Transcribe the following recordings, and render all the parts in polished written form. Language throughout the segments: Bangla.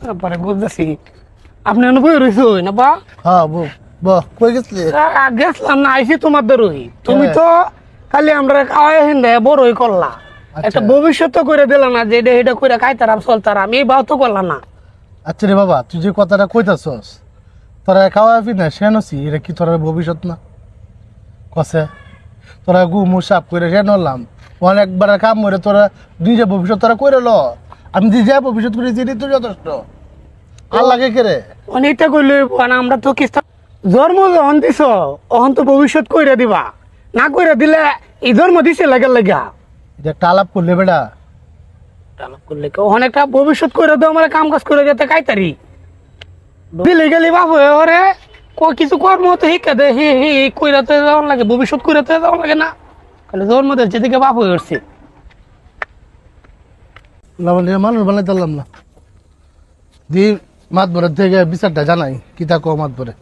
তারপরে বুঝতেছি আপনি বই রয়েছে না বা? হ্যাঁ কই গেছলি? গেছিলাম না, আইসি তোমার দরই। তুমি তো খালি আমরা খাওয়াই হিন্দে বড়ই করলা, একটা ভবিষ্যৎ তো করে দিলা না যে এটা করে খাইতারাম চলতারাম, এই বাও তো করলা না। আচ্ছা রে বাবা, তুই যে কথাটা কইতাছস তোরা খাওয়াবি না সেনছি, এটা কি তোরা ভবিষ্যৎ না? কসে তোরা গুমু সাপ করে সেনলাম অনেকবার কাম করে তোরা নিজে ভবিষ্যৎ তোরা করে ল। আমি যে যা ভবিষ্যৎ করেছি এটাই তো যথেষ্ট। আর লাগে কে রে? অনেকটা করলে আমরা তো কিস্তা জন্ম যখন দিছ অহন তো ভবিষ্যৎ কইরা দিবা, না কইরা দিলে এই জন্ম দিছে লাগা লাগা এটা একটা আলাপ করলে বেটা, আলাপ করলে অনেকটা ভবিষ্যৎ কইরা দাও, আমার কাম কাজ করে যেতে কাইতারি দিলে গেলি বাপ হয়ে ওরে কিছু কর্ম তো শিক্ষা দে হি হি কইরাতে যাওয়ার লাগে, ভবিষ্যৎ কইরাতে যাওয়ার লাগে না, খালি জন্ম দিচ্ছে দিকে বাপ হয়ে উঠছে। মানুষ বানাই তারলাম না দি মাত ভরে থেকে বিচারটা জানাই কি তা কো মাত ভরে।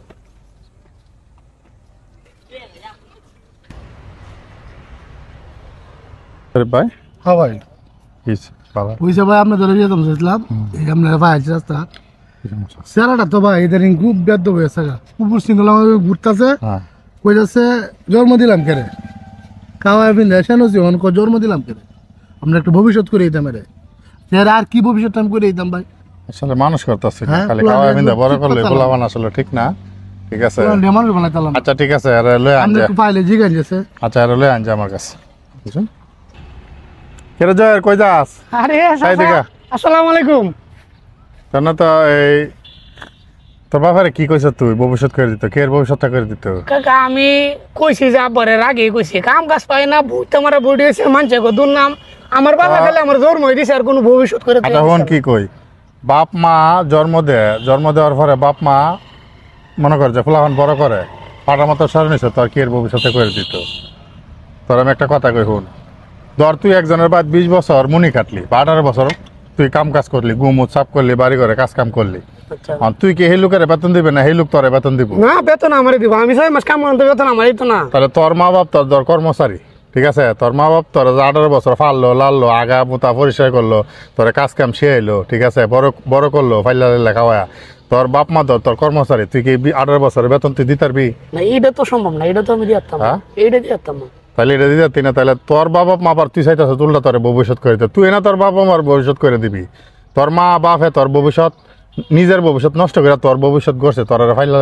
ভাই হ্যাঁ ভাই পয়সা ভাই আপনার ধরে যেতাম চাইছিলাম, এই আপনার ভাই আছে রাস্তা চেহারাটা তো ভাই এদের খুব বেদ্য হয়েছে, কুকুর সিঙ্গল আমাকে ঘুরতেছে কই যাচ্ছে জন্ম দিলাম কেরে খাওয়া পিন্ধে সেনছি জন্ম দিলাম কেরে, আমরা একটু ভবিষ্যৎ করে দিতাম রে, আর কি ভবিষ্যৎ আমি করে দিতাম ভাই। আসলে মানুষ করতেছে খালি খাওয়া বিন্দা বড় করলে গোলাবান আসলে ঠিক না। ঠিক আছে মানুষ বানাইতাম। আচ্ছা ঠিক আছে আরে লয়ে আন যা, পাইলে জিগান গেছে। আচ্ছা আরে লয়ে আন যা আমার কাছে, বুঝুন কেরে যায় কই যাস? আরে এই দিকে আসসালামু আলাইকুম। তোর তো এই তোর বাবারে কি কইছ তুই ভবিষ্যৎ করে দিত, কে ভবিষ্যৎটা করে দিত? কাকা আমি কইছি যে আব্বারে রাগে কইছি কাম কাজ পাই না, ভূত আমার বডি হয়েছে মানুষে কো দুর্নাম, আমার বাবা খালি আমার জন্ম হয়ে দিছে আর কোনো ভবিষ্যৎ করে আচ্ছা হন কি কই, বাপ মা জন্ম দেওয়ার পরে বাপ মা মনে করে যে ফুলাফান বড় করে পাটার মতো সরে নিছে, তোর কি এর ভবিষ্যতে করে দিত? তোর আমি একটা কথা কই শুন, ধর তুই একজনের বাদ 20 বছর মুনি কাটলি বা 18 বছর তুই কাম কাজ করলি, গুমুত সাপ করলি, বাড়ি ঘরে কাজ কাম করলি, তুই কি সেই লোকের বেতন দিবে না সেই লোক তোর বেতন দিব? না বেতন আমারই দিব, আমি 6 মাস কাম করতে বেতন আমারই তো না। তাহলে তোর মা বাপ তোর ধর কর্মচারী, ঠিক আছে, তোর মা বাপ তোর 18 বছর ফাললো লাললো আগা মুতা পরিষ্কার করলো, তোর কাজ কাম শিয়াইলো, ঠিক আছে, বড় করলো ফাইলা খাওয়া, তোর বাপ মা তোর কর্মচারী, তুই কি 18 বছরের বেতন তুই দিতে পারবি? না এটা তো সম্ভব না, এটা তো আমি দিতাম না, এইটা দিতাম না। তাহলে এটা দিতে না, তাহলে তোর বাবা মা তুই চাইতেছ তুলটা তোর ভবিষ্যৎ করে দিতে, তুই না তোর বাবা মার ভবিষ্যৎ করে দিবি? তোর মা বাপে তোর ভবিষ্যৎ নিজের ভবিষ্যৎ নষ্ট করে তোর ভবিষ্যৎ করছে, তোর ফাইলা